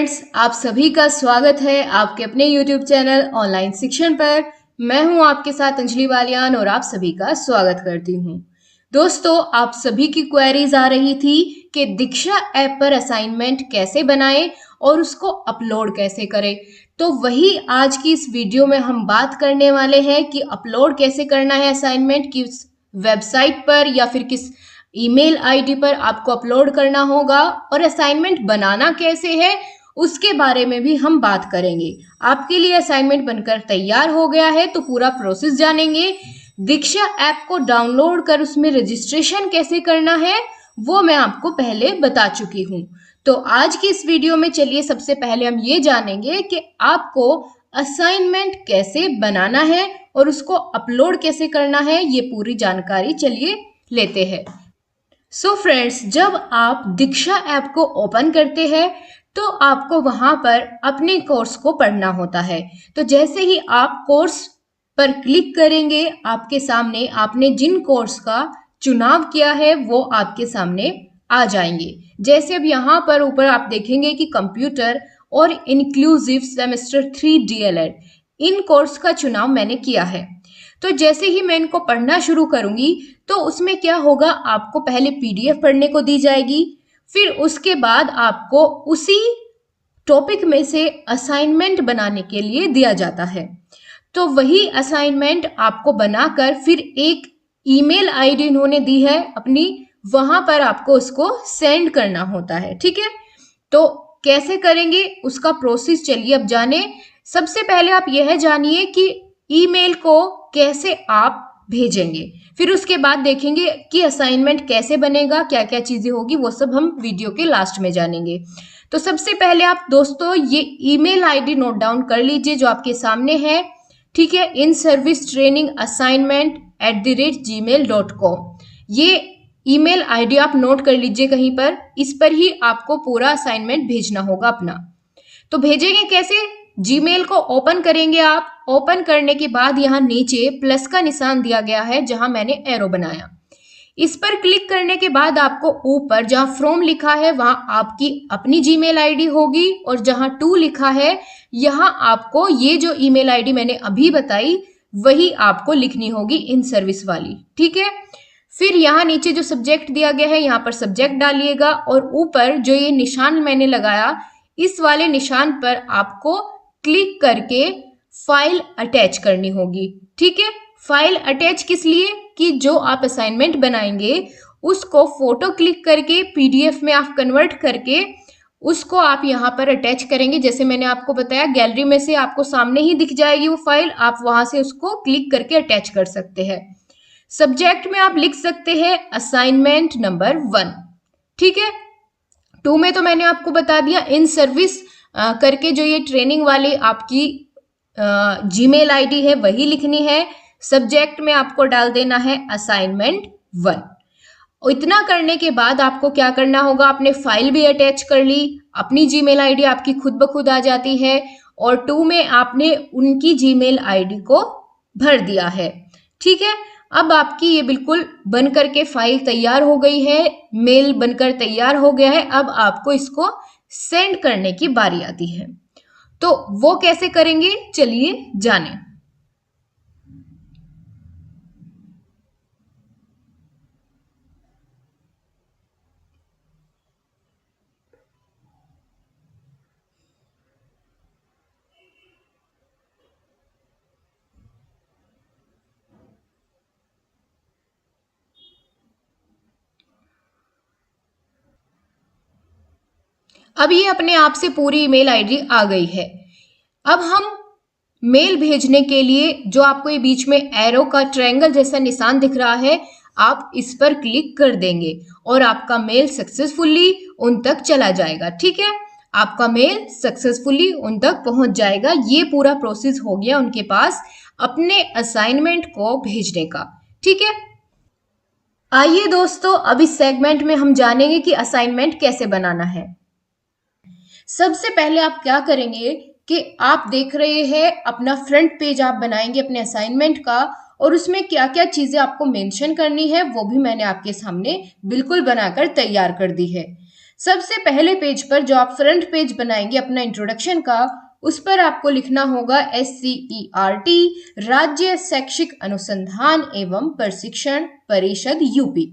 Friends, आप सभी का स्वागत है आपके अपने YouTube चैनल ऑनलाइन शिक्षण पर। मैं हूं आपके साथ अंजलि बालियान और आप सभी का स्वागत करती हूं। दोस्तों, आप सभी की क्वेरीज आ रही थी कि दीक्षा ऐप पर असाइनमेंट कैसे बनाएं और उसको अपलोड कैसे करें। तो वही आज की इस वीडियो में हम बात करने वाले हैं कि अपलोड कैसे करना है असाइनमेंट, किस वेबसाइट पर या फिर किस ईमेल आईडी पर आपको अपलोड करना होगा और असाइनमेंट बनाना कैसे है उसके बारे में भी हम बात करेंगे। आपके लिए असाइनमेंट बनकर तैयार हो गया है तो पूरा प्रोसेस जानेंगे। दीक्षा ऐप को डाउनलोड कर उसमें रजिस्ट्रेशन कैसे करना है वो मैं आपको पहले बता चुकी हूँ। तो आज की इस वीडियो में चलिए सबसे पहले हम ये जानेंगे कि आपको असाइनमेंट कैसे बनाना है और उसको अपलोड कैसे करना है, ये पूरी जानकारी चलिए लेते हैं। सो फ्रेंड्स, जब आप दीक्षा ऐप को ओपन करते हैं तो आपको वहां पर अपने कोर्स को पढ़ना होता है। तो जैसे ही आप कोर्स पर क्लिक करेंगे, आपके सामने आपने जिन कोर्स का चुनाव किया है वो आपके सामने आ जाएंगे। जैसे अब यहाँ पर ऊपर आप देखेंगे कि कंप्यूटर और इंक्लूसिव सेमेस्टर 3 DLED, इन कोर्स का चुनाव मैंने किया है। तो जैसे ही मैं इनको पढ़ना शुरू करूंगी तो उसमें क्या होगा, आपको पहले PDF पढ़ने को दी जाएगी, फिर उसके बाद आपको उसी टॉपिक में से असाइनमेंट बनाने के लिए दिया जाता है। तो वही असाइनमेंट आपको बनाकर फिर एक ईमेल आईडी इन्होंने दी है अपनी, वहां पर आपको उसको सेंड करना होता है। ठीक है, तो कैसे करेंगे उसका प्रोसेस चलिए अब जाने। सबसे पहले आप यह जानिए कि ईमेल को कैसे आप भेजेंगे, फिर उसके बाद देखेंगे कि असाइनमेंट कैसे बनेगा, क्या क्या चीजें होगी, वो सब हम वीडियो के लास्ट में जानेंगे। तो सबसे पहले आप दोस्तों ये ईमेल आईडी नोट डाउन कर लीजिए जो आपके सामने है। ठीक है, inservicetraining@gmail.com, ये ईमेल आईडी आप नोट कर लीजिए कहीं पर। इस पर ही आपको पूरा असाइनमेंट भेजना होगा अपना। तो भेजेंगे कैसे, जीमेल को ओपन करेंगे आप। ओपन करने के बाद यहाँ नीचे प्लस का निशान दिया गया है जहां मैंने एरो बनाया, इस पर क्लिक करने के बाद आपको ऊपर जहां फ्रॉम लिखा है वहां आपकी अपनी जीमेल आईडी होगी और जहां टू लिखा है यहां आपको ये जो ईमेल आईडी मैंने अभी बताई वही आपको लिखनी होगी, इन सर्विस वाली। ठीक है, फिर यहाँ नीचे जो सब्जेक्ट दिया गया है यहाँ पर सब्जेक्ट डालिएगा और ऊपर जो ये निशान मैंने लगाया इस वाले निशान पर आपको क्लिक करके फाइल अटैच करनी होगी। ठीक है, फाइल अटैच किस लिए कि जो आप असाइनमेंट बनाएंगे उसको फोटो क्लिक करके PDF में आप कन्वर्ट करके उसको आप यहाँ पर अटैच करेंगे। जैसे मैंने आपको बताया, गैलरी में से आपको सामने ही दिख जाएगी वो फाइल, आप वहां से उसको क्लिक करके अटैच कर सकते हैं। सब्जेक्ट में आप लिख सकते हैं असाइनमेंट नंबर 1। ठीक है, 2 में तो मैंने आपको बता दिया इन सर्विस करके जो ये ट्रेनिंग वाली आपकी जीमेल आईडी है वही लिखनी है। सब्जेक्ट में आपको डाल देना है असाइनमेंट 1। इतना करने के बाद आपको क्या करना होगा, आपने फाइल भी अटैच कर ली, अपनी जीमेल आईडी आपकी खुद ब खुद आ जाती है और 2 में आपने उनकी जीमेल आईडी को भर दिया है। ठीक है, अब आपकी ये बिल्कुल बनकर के फाइल तैयार हो गई है, मेल बनकर तैयार हो गया है। अब आपको इसको सेंड करने की बारी आती है। तो वो कैसे करेंगे चलिए जानें। अब ये अपने आप से पूरी ईमेल आईडी आ गई है। अब हम मेल भेजने के लिए जो आपको ये बीच में एरो का ट्रायंगल जैसा निशान दिख रहा है, आप इस पर क्लिक कर देंगे और आपका मेल सक्सेसफुली उन तक चला जाएगा। ठीक है, आपका मेल सक्सेसफुली उन तक पहुंच जाएगा। ये पूरा प्रोसेस हो गया उनके पास अपने असाइनमेंट को भेजने का। ठीक है, आइए दोस्तों अब इस सेगमेंट में हम जानेंगे कि असाइनमेंट कैसे बनाना है। सबसे पहले आप क्या करेंगे कि आप देख रहे हैं अपना फ्रंट पेज आप बनाएंगे अपने असाइनमेंट का और उसमें क्या क्या चीजें आपको मेंशन करनी है वो भी मैंने आपके सामने बिल्कुल बनाकर तैयार कर दी है। सबसे पहले पेज पर जो आप फ्रंट पेज बनाएंगे अपना इंट्रोडक्शन का, उस पर आपको लिखना होगा SCERT, राज्य शैक्षिक अनुसंधान एवं प्रशिक्षण परिषद यूपी।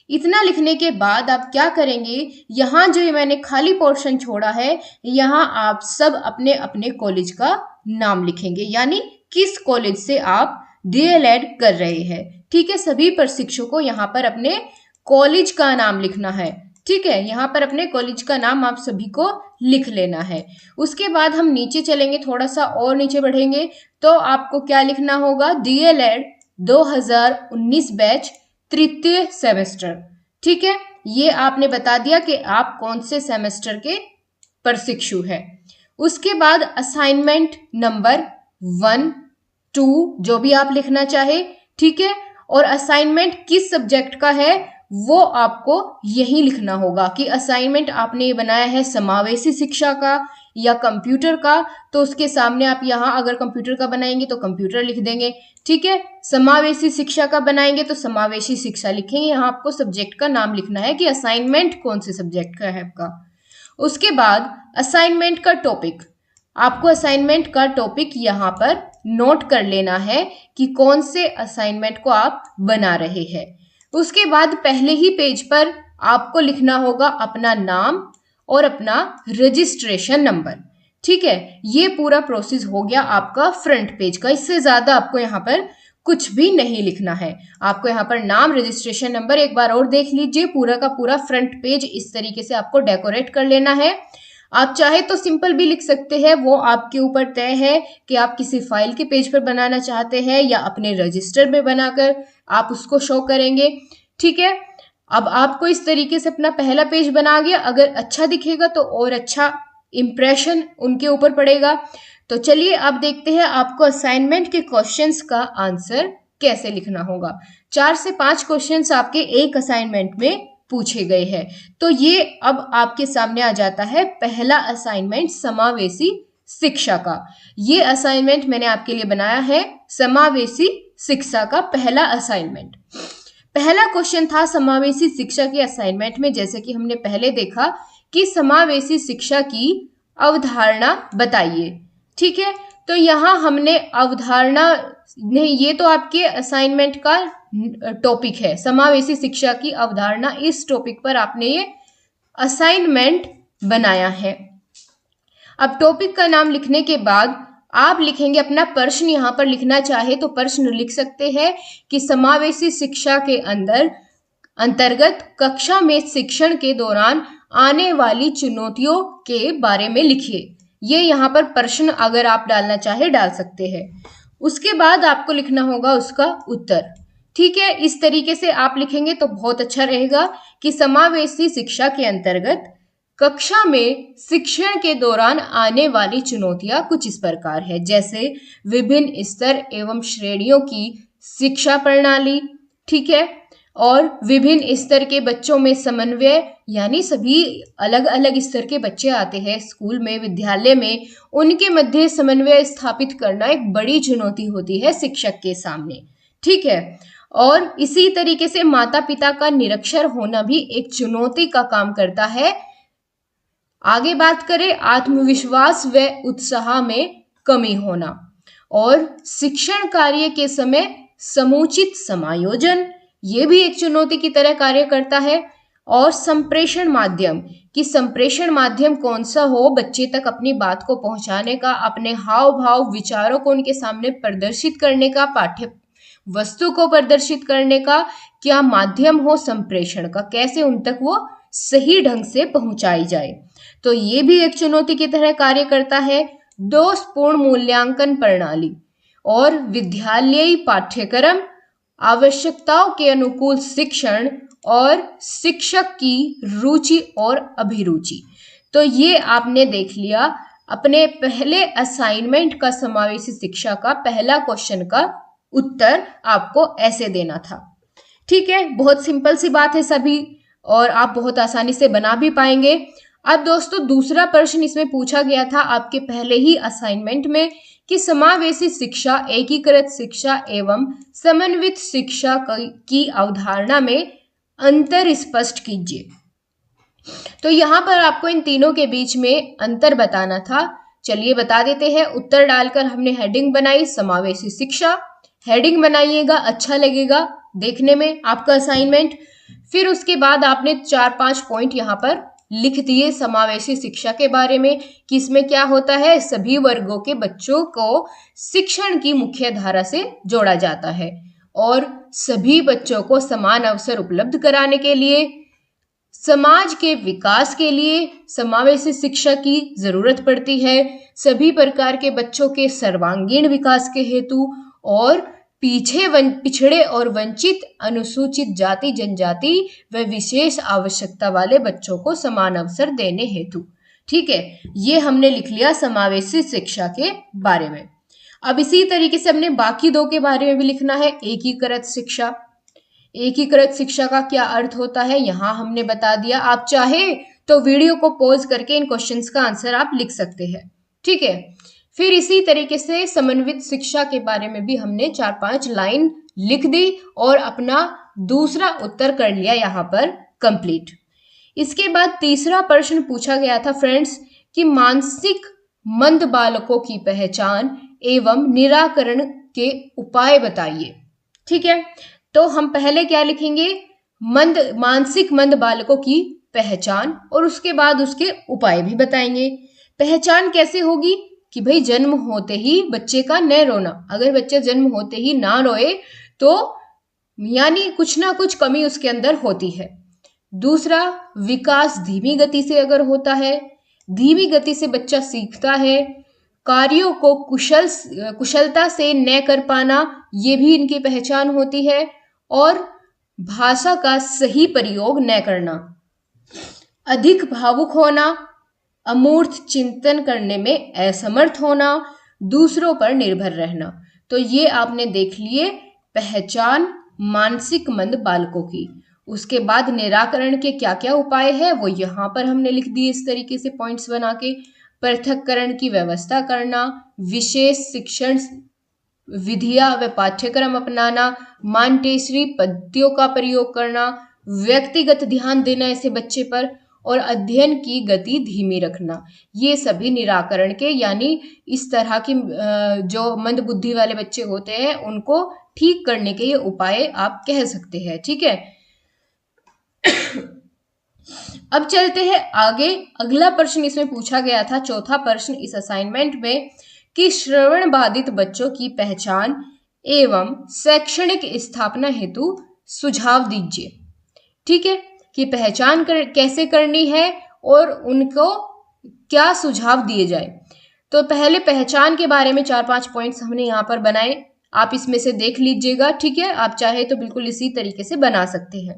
इतना लिखने के बाद आप क्या करेंगे, यहाँ जो मैंने खाली पोर्शन छोड़ा है, यहाँ आप सब अपने अपने कॉलेज का नाम लिखेंगे, यानी किस कॉलेज से आप DLED कर रहे हैं। ठीक है, सभी प्रशिक्षकों को यहाँ पर अपने कॉलेज का नाम लिखना है। ठीक है, यहाँ पर अपने कॉलेज का नाम आप सभी को लिख लेना है। उसके बाद हम नीचे चलेंगे, थोड़ा सा और नीचे बढ़ेंगे, तो आपको क्या लिखना होगा, DLED 2019 बैच तृतीय सेमेस्टर। ठीक है, ये आपने बता दिया कि आप कौन से सेमेस्टर के प्रशिक्षु है। उसके बाद असाइनमेंट नंबर 1, 2 जो भी आप लिखना चाहे। ठीक है, और असाइनमेंट किस सब्जेक्ट का है वो आपको यही लिखना होगा कि असाइनमेंट आपने बनाया है समावेशी शिक्षा का या कंप्यूटर का, तो उसके सामने आप यहाँ अगर कंप्यूटर का बनाएंगे तो कंप्यूटर लिख देंगे। ठीक है, समावेशी शिक्षा का बनाएंगे तो समावेशी शिक्षा लिखेंगे। यहाँ आपको सब्जेक्ट का नाम लिखना है कि असाइनमेंट कौन से सब्जेक्ट का है आपका। उसके बाद असाइनमेंट का टॉपिक, आपको असाइनमेंट का टॉपिक यहाँ पर नोट कर लेना है कि कौन से असाइनमेंट को आप बना रहे हैं। उसके बाद पहले ही पेज पर आपको लिखना होगा अपना नाम और अपना रजिस्ट्रेशन नंबर। ठीक है, ये पूरा प्रोसेस हो गया आपका फ्रंट पेज का। इससे ज्यादा आपको यहाँ पर कुछ भी नहीं लिखना है। आपको यहाँ पर नाम, रजिस्ट्रेशन नंबर, एक बार और देख लीजिए, पूरा का पूरा फ्रंट पेज इस तरीके से आपको डेकोरेट कर लेना है। आप चाहे तो सिंपल भी लिख सकते हैं, वो आपके ऊपर तय है कि आप किसी फाइल के पेज पर बनाना चाहते हैं या अपने रजिस्टर में बनाकर आप उसको शो करेंगे। ठीक है, अब आपको इस तरीके से अपना पहला पेज बना गया। अगर अच्छा दिखेगा तो और अच्छा इंप्रेशन उनके ऊपर पड़ेगा। तो चलिए अब देखते हैं आपको असाइनमेंट के क्वेश्चंस का आंसर कैसे लिखना होगा। 4 से 5 क्वेश्चंस आपके एक असाइनमेंट में पूछे गए हैं। तो ये अब आपके सामने आ जाता है पहला असाइनमेंट समावेशी शिक्षा का। ये असाइनमेंट मैंने आपके लिए बनाया है, समावेशी शिक्षा का पहला असाइनमेंट। पहला क्वेश्चन था समावेशी शिक्षा के असाइनमेंट में, जैसे कि हमने पहले देखा कि समावेशी शिक्षा की अवधारणा बताइए। ठीक है, तो यहाँ हमने अवधारणा नहीं, ये तो आपके असाइनमेंट का टॉपिक है, समावेशी शिक्षा की अवधारणा। इस टॉपिक पर आपने ये असाइनमेंट बनाया है। अब टॉपिक का नाम लिखने के बाद आप लिखेंगे अपना प्रश्न। यहाँ पर लिखना चाहे तो प्रश्न लिख सकते हैं कि समावेशी शिक्षा के अंतर्गत कक्षा में शिक्षण के दौरान आने वाली चुनौतियों के बारे में लिखिए। ये यहाँ पर प्रश्न अगर आप डालना चाहे डाल सकते हैं। उसके बाद आपको लिखना होगा उसका उत्तर। ठीक है, इस तरीके से आप लिखेंगे तो बहुत अच्छा रहेगा कि समावेशी शिक्षा के अंतर्गत कक्षा में शिक्षण के दौरान आने वाली चुनौतियां कुछ इस प्रकार है, जैसे विभिन्न स्तर एवं श्रेणियों की शिक्षा प्रणाली। ठीक है, और विभिन्न स्तर के बच्चों में समन्वय, यानी सभी अलग अलग स्तर के बच्चे आते हैं स्कूल में, विद्यालय में, उनके मध्य समन्वय स्थापित करना एक बड़ी चुनौती होती है शिक्षक के सामने। ठीक है, और इसी तरीके से माता पिता का निरक्षर होना भी एक चुनौती का काम करता है। आगे बात करें आत्मविश्वास व उत्साह में कमी होना, और शिक्षण कार्य के समय समुचित समायोजन, ये भी एक चुनौती की तरह कार्य करता है। और संप्रेषण माध्यम, कि संप्रेषण माध्यम कौन सा हो बच्चे तक अपनी बात को पहुंचाने का, अपने हाव भाव विचारों को उनके सामने प्रदर्शित करने का, पाठ्य वस्तु को प्रदर्शित करने का क्या माध्यम हो संप्रेषण का, कैसे उन तक वो सही ढंग से पहुंचाई जाए। तो ये भी एक चुनौती की तरह कार्य करता है। दोषपूर्ण मूल्यांकन प्रणाली और विद्यालयी पाठ्यक्रम, आवश्यकताओं के अनुकूल शिक्षण और शिक्षक की रुचि और अभिरुचि। तो ये आपने देख लिया अपने पहले असाइनमेंट का समावेशी शिक्षा का पहला क्वेश्चन का उत्तर आपको ऐसे देना था। ठीक है, बहुत सिंपल सी बात है सभी, और आप बहुत आसानी से बना भी पाएंगे। अब दोस्तों दूसरा प्रश्न इसमें पूछा गया था आपके पहले ही असाइनमेंट में कि समावेशी शिक्षा, एकीकृत शिक्षा एवं समन्वित शिक्षा की अवधारणा में अंतर स्पष्ट कीजिए। तो यहाँ पर आपको इन तीनों के बीच में अंतर बताना था। चलिए बता देते हैं। उत्तर डालकर हमने हेडिंग बनाई समावेशी शिक्षा। हेडिंग बनाइएगा, अच्छा लगेगा देखने में आपका असाइनमेंट। फिर उसके बाद आपने 4-5 पॉइंट यहाँ पर लिख दिए समावेशी शिक्षा के बारे में कि इसमें क्या होता है। सभी वर्गों के बच्चों को शिक्षण की मुख्य धारा से जोड़ा जाता है और सभी बच्चों को समान अवसर उपलब्ध कराने के लिए, समाज के विकास के लिए समावेशी शिक्षा की जरूरत पड़ती है। सभी प्रकार के बच्चों के सर्वांगीण विकास के हेतु और पिछड़े और वंचित, अनुसूचित जाति, जनजाति व विशेष आवश्यकता वाले बच्चों को समान अवसर देने हेतु। ठीक है, ये हमने लिख लिया समावेशी शिक्षा के बारे में। अब इसी तरीके से हमने बाकी दो के बारे में भी लिखना है। एकीकृत शिक्षा। एकीकृत शिक्षा का क्या अर्थ होता है यहाँ हमने बता दिया। आप चाहे तो वीडियो को पॉज करके इन क्वेश्चंस का आंसर आप लिख सकते हैं। ठीक है, फिर इसी तरीके से समन्वित शिक्षा के बारे में भी हमने 4-5 लाइन लिख दी और अपना दूसरा उत्तर कर लिया यहाँ पर कंप्लीट। इसके बाद तीसरा प्रश्न पूछा गया था फ्रेंड्स कि मानसिक मंद बालकों की पहचान एवं निराकरण के उपाय बताइए। ठीक है, तो हम पहले क्या लिखेंगे, मानसिक मंद बालकों की पहचान और उसके बाद उसके उपाय भी बताएंगे। पहचान कैसे होगी कि भाई जन्म होते ही बच्चे का न रोना। अगर बच्चा जन्म होते ही ना रोए तो यानी कुछ ना कुछ कमी उसके अंदर होती है। दूसरा, विकास धीमी गति से अगर होता है, धीमी गति से बच्चा सीखता है, कार्यों को कुशलता से न कर पाना, ये भी इनकी पहचान होती है, और भाषा का सही प्रयोग न करना, अधिक भावुक होना, अमूर्त चिंतन करने में असमर्थ होना, दूसरों पर निर्भर रहना। तो ये आपने देख लिए पहचान मानसिक मंद बालकों की। उसके बाद निराकरण के क्या क्या उपाय है वो यहाँ पर हमने लिख दिए इस तरीके से पॉइंट्स बना के। पृथक्करण की व्यवस्था करना, विशेष शिक्षण विधियां व पाठ्यक्रम अपनाना, मांटेसरी पद्धतियों का प्रयोग करना, व्यक्तिगत ध्यान देना ऐसे बच्चे पर, और अध्ययन की गति धीमी रखना। ये सभी निराकरण के यानी इस तरह की जो मंद बुद्धि वाले बच्चे होते हैं उनको ठीक करने के ये उपाय आप कह सकते हैं। ठीक है, अब चलते हैं आगे। अगला प्रश्न इसमें पूछा गया था, चौथा प्रश्न इस असाइनमेंट में, कि श्रवण बाधित बच्चों की पहचान एवं शैक्षणिक स्थापना हेतु सुझाव दीजिए। ठीक है, कि पहचान कैसे करनी है और उनको क्या सुझाव दिए जाए। तो पहले पहचान के बारे में 4-5 पॉइंट्स हमने यहाँ पर बनाए, आप इसमें से देख लीजिएगा। ठीक है, आप चाहे तो बिल्कुल इसी तरीके से बना सकते हैं।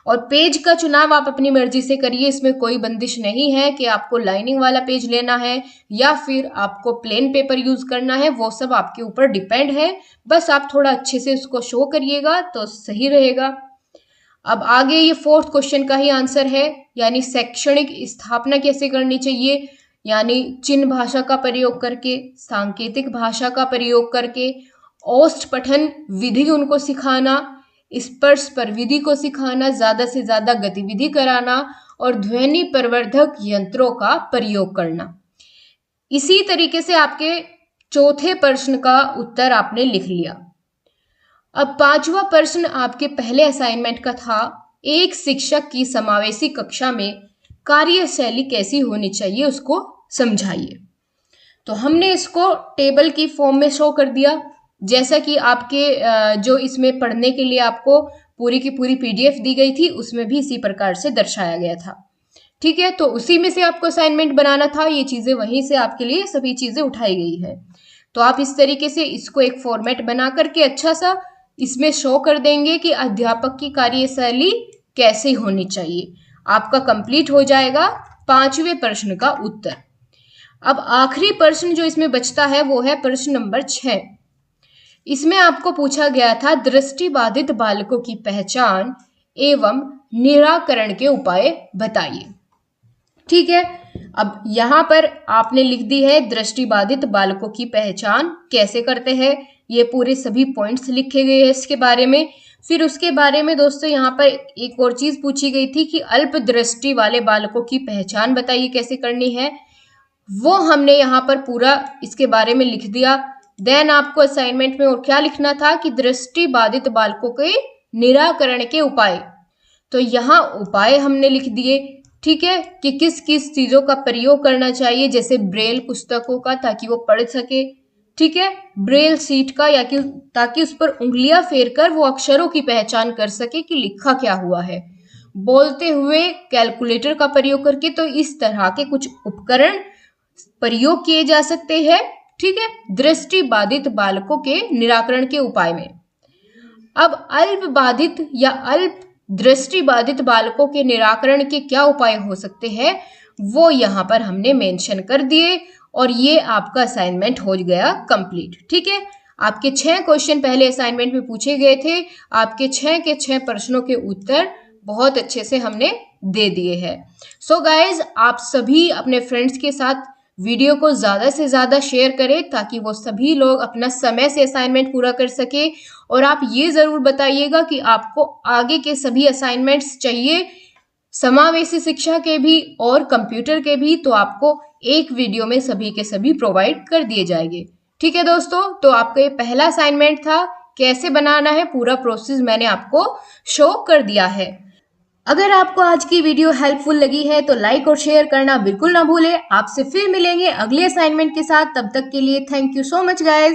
और पेज का चुनाव आप अपनी मर्जी से करिए, इसमें कोई बंदिश नहीं है कि आपको लाइनिंग वाला पेज लेना है या फिर आपको प्लेन पेपर यूज करना है, वो सब आपके ऊपर डिपेंड है। बस आप थोड़ा अच्छे से उसको शो करिएगा तो सही रहेगा। अब आगे ये 4th क्वेश्चन का ही आंसर है, यानी शैक्षणिक स्थापना कैसे करनी चाहिए, यानी चिन्ह भाषा का प्रयोग करके, सांकेतिक भाषा का प्रयोग करके, औष्ठ पठन विधि उनको सिखाना, स्पर्श पर विधि को सिखाना, ज्यादा से ज्यादा गतिविधि कराना और ध्वनि प्रवर्धक यंत्रों का प्रयोग करना। इसी तरीके से आपके चौथे प्रश्न का उत्तर आपने लिख लिया। अब 5वां प्रश्न आपके पहले असाइनमेंट का था, एक शिक्षक की समावेशी कक्षा में कार्यशैली कैसी होनी चाहिए उसको समझाइए। तो हमने इसको टेबल की फॉर्म में शो कर दिया, जैसा कि आपके जो इसमें पढ़ने के लिए आपको पूरी की पूरी PDF दी गई थी उसमें भी इसी प्रकार से दर्शाया गया था। ठीक है, तो उसी में से आपको असाइनमेंट बनाना था, ये चीजें वहीं से आपके लिए सभी चीजें उठाई गई है। तो आप इस तरीके से इसको एक फॉर्मेट बना करके अच्छा सा इसमें शो कर देंगे कि अध्यापक की कार्यशैली कैसे होनी चाहिए। आपका कंप्लीट हो जाएगा 5वें प्रश्न का उत्तर। अब आखिरी प्रश्न जो इसमें बचता है वो है प्रश्न नंबर 6। इसमें आपको पूछा गया था, दृष्टिबाधित बालकों की पहचान एवं निराकरण के उपाय बताइए। ठीक है, अब यहाँ पर आपने लिख दी है दृष्टिबाधित बालकों की पहचान कैसे करते हैं, ये पूरे सभी पॉइंट्स लिखे गए हैं इसके बारे में। फिर उसके बारे में दोस्तों यहाँ पर एक और चीज पूछी गई थी कि अल्प दृष्टि वाले बालकों की पहचान बताइए कैसे करनी है, वो हमने यहाँ पर पूरा इसके बारे में लिख दिया। देन आपको असाइनमेंट में और क्या लिखना था कि दृष्टि बाधित बालकों के निराकरण के उपाय, तो यहाँ उपाय हमने लिख दिए, ठीक है, कि किस किस चीजों का प्रयोग करना चाहिए, जैसे ब्रेल पुस्तकों का ताकि वो पढ़ सके, ठीक है, ब्रेल सीट का या कि ताकि उस पर उंगलियां फेरकर वो अक्षरों की पहचान कर सके कि लिखा क्या हुआ है, बोलते हुए कैलकुलेटर का प्रयोग करके। तो इस तरह के कुछ उपकरण प्रयोग किए जा सकते हैं, ठीक है, दृष्टि बाधित बालकों के निराकरण के उपाय में। अब अल्प बाधित या अल्प दृष्टि बाधित बालकों के निराकरण के क्या उपाय हो सकते हैं वो यहाँ पर हमने मेंशन कर दिए और ये आपका असाइनमेंट हो गया कंप्लीट, ठीक है। आपके 6 क्वेश्चन पहले असाइनमेंट में पूछे गए थे, आपके 6 के 6 प्रश्नों के उत्तर बहुत अच्छे से हमने दे दिए हैं। सो गाइज, आप सभी अपने फ्रेंड्स के साथ वीडियो को ज़्यादा से ज़्यादा शेयर करें ताकि वो सभी लोग अपना समय से असाइनमेंट पूरा कर सके। और आप ये ज़रूर बताइएगा कि आपको आगे के सभी असाइनमेंट्स चाहिए, समावेशी शिक्षा के भी और कंप्यूटर के भी, तो आपको एक वीडियो में सभी के सभी प्रोवाइड कर दिए जाएंगे, ठीक है दोस्तों। तो आपका ये पहला असाइनमेंट था, कैसे बनाना है पूरा प्रोसेस मैंने आपको शो कर दिया है। अगर आपको आज की वीडियो हेल्पफुल लगी है तो लाइक और शेयर करना बिल्कुल ना भूलें। आपसे फिर मिलेंगे अगले असाइनमेंट के साथ, तब तक के लिए thank you so much guys.